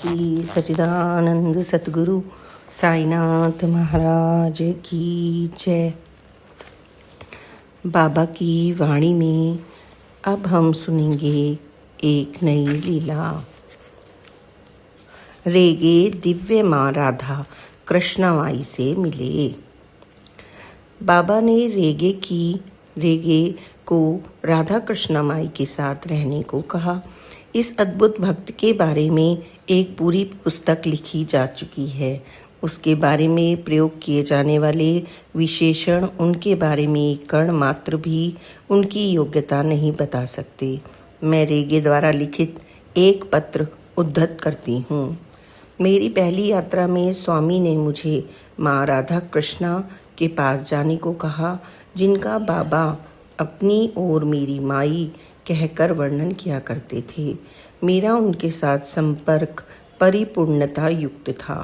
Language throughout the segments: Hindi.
श्री सच्चिदानंद सतगुरु साईनाथ महाराज की जय। बाबा की वाणी में अब हम सुनेंगे एक नई लीला। रेगे दिव्य माँ राधा कृष्णामाई से मिले। बाबा ने रेगे को राधा कृष्णामाई के साथ रहने को कहा। इस अद्भुत भक्त के बारे में एक पूरी पुस्तक लिखी जा चुकी है। उसके बारे में प्रयोग किए जाने वाले विशेषण उनके बारे में एक कण मात्र भी उनकी योग्यता नहीं बता सकते। मैं रेगे द्वारा लिखित एक पत्र उद्धृत करती हूँ। मेरी पहली यात्रा में स्वामी ने मुझे माँ राधा कृष्णा के पास जाने को कहा, जिनका बाबा अपनी और मेरी माई कहकर वर्णन किया करते थे। मेरा उनके साथ संपर्क परिपूर्णता युक्त था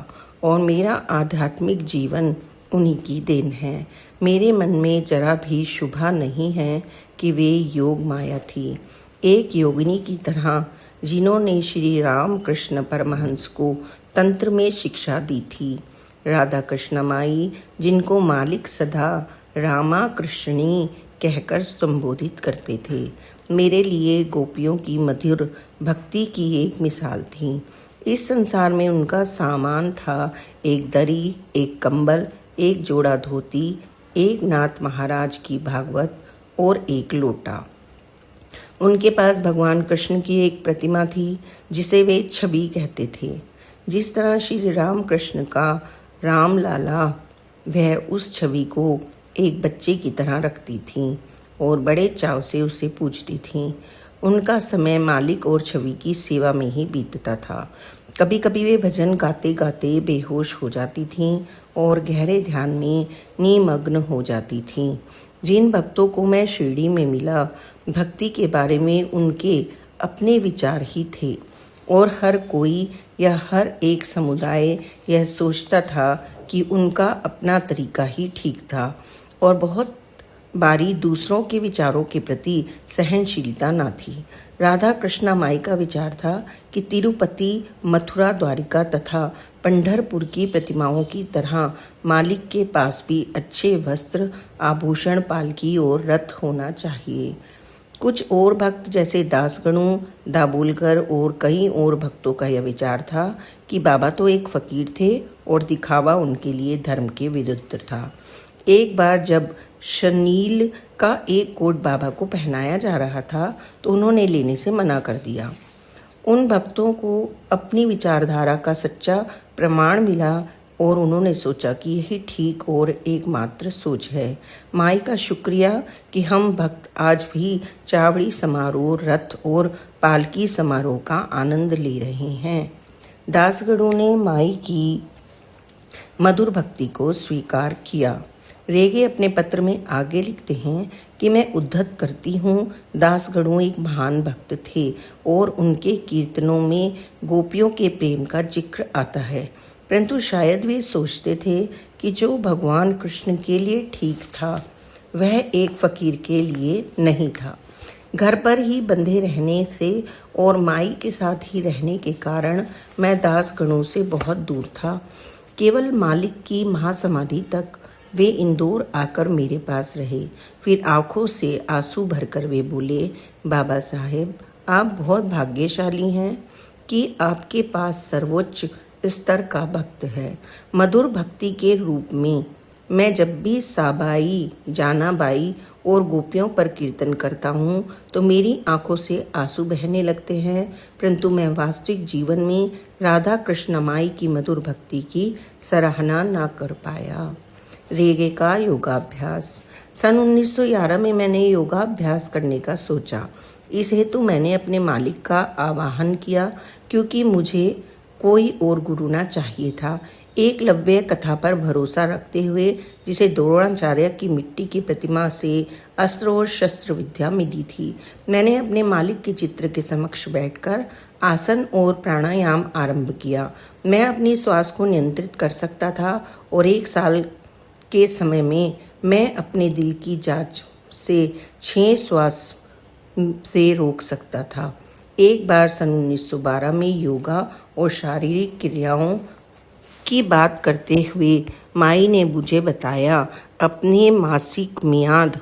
और मेरा आध्यात्मिक जीवन उन्हीं की देन है। मेरे मन में जरा भी शुभा नहीं है कि वे योग माया थी, एक योगिनी की तरह, जिन्होंने श्री राम कृष्ण परमहंस को तंत्र में शिक्षा दी थी। राधा कृष्णमाई, जिनको मालिक सदा रामा कृष्णी कहकर संबोधित करते थे, मेरे लिए गोपियों की मधुर भक्ति की एक मिसाल थी। इस संसार में उनका सामान था एक दरी, एक कंबल, एक जोड़ा धोती, एक नाथ महाराज की भागवत और एक लोटा। उनके पास भगवान कृष्ण की एक प्रतिमा थी जिसे वे छवि कहते थे। जिस तरह श्री राम कृष्ण का राम लाला, वह उस छवि को एक बच्चे की तरह रखती थी और बड़े चाव से उसे पूजती थीं। उनका समय मालिक और छवि की सेवा में ही बीतता था। कभी कभी वे भजन गाते गाते बेहोश हो जाती थीं और गहरे ध्यान में निमग्न हो जाती थीं। जिन भक्तों को मैं शिरडी में मिला, भक्ति के बारे में उनके अपने विचार ही थे और हर कोई या हर एक समुदाय यह सोचता था कि उनका अपना तरीका ही ठीक था और बहुत बारी दूसरों के विचारों के प्रति सहनशीलता न थी। राधा कृष्णामाई का विचार था कि तिरुपति, मथुरा, द्वारिका तथा पंढरपुर की प्रतिमाओं की तरह मालिक के पास भी अच्छे वस्त्र, आभूषण, पालकी और रथ होना चाहिए। कुछ और भक्त जैसे दासगणु, दाबोलकर और कई और भक्तों का यह विचार था कि बाबा तो एक फकीर थे और दिखावा उनके लिए धर्म के विरुद्ध था। एक बार जब शनील का एक कोट बाबा को पहनाया जा रहा था तो उन्होंने लेने से मना कर दिया। उन भक्तों को अपनी विचारधारा का सच्चा प्रमाण मिला और उन्होंने सोचा कि यही ठीक और एकमात्र सोच है। माई का शुक्रिया कि हम भक्त आज भी चावड़ी समारोह, रथ और पालकी समारोह का आनंद ले रहे हैं। दासगणों ने माई की मधुर भक्ति को स्वीकार किया। रेगे अपने पत्र में आगे लिखते हैं कि मैं उद्धृत करती हूँ, दासगणु एक महान भक्त थे और उनके कीर्तनों में गोपियों के प्रेम का जिक्र आता है, परंतु शायद वे सोचते थे कि जो भगवान कृष्ण के लिए ठीक था वह एक फकीर के लिए नहीं था। घर पर ही बंधे रहने से और माई के साथ ही रहने के कारण मैं दासगणों से बहुत दूर था। केवल मालिक की महासमाधि तक वे इंदौर आकर मेरे पास रहे। फिर आंखों से आंसू भरकर वे बोले, बाबा साहेब, आप बहुत भाग्यशाली हैं कि आपके पास सर्वोच्च स्तर का भक्त है। मधुर भक्ति के रूप में मैं जब भी साबाई, जानाबाई और गोपियों पर कीर्तन करता हूँ तो मेरी आंखों से आंसू बहने लगते हैं, परंतु मैं वास्तविक जीवन में राधा कृष्णमाई की मधुर भक्ति की सराहना ना कर पाया। रेगे का योगाभ्यास। सन 1911 में मैंने योगाभ्यास करने का सोचा। इस हेतु मैंने अपने मालिक का आवाहन किया क्योंकि मुझे कोई और गुरु ना चाहिए था। एकलव्य कथा पर भरोसा रखते हुए, जिसे द्रोणाचार्य की मिट्टी की प्रतिमा से अस्त्र और शस्त्र विद्या मिली थी, मैंने अपने मालिक के चित्र के समक्ष बैठकर आसन और प्राणायाम आरंभ किया। मैं अपनी श्वास को नियंत्रित कर सकता था और 1 साल के समय में मैं अपने दिल की जांच से 6 श्वास से रोक सकता था। एक बार सन 1912 में योगा और शारीरिक क्रियाओं की बात करते हुए माई ने मुझे बताया अपने मासिक मियाद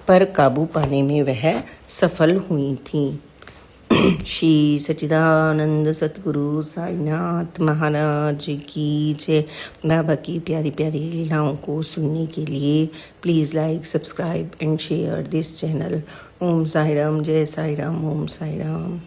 पर काबू पाने में वह सफल हुई थी। श्री सच्चिदानंद सतगुरु साईनाथ महाराज की जय। बाबा की प्यारी प्यारी लीलाओं को सुनने के लिए please like, subscribe and share this channel. Om Sai Ram, जय साई राम, ओम साई राम।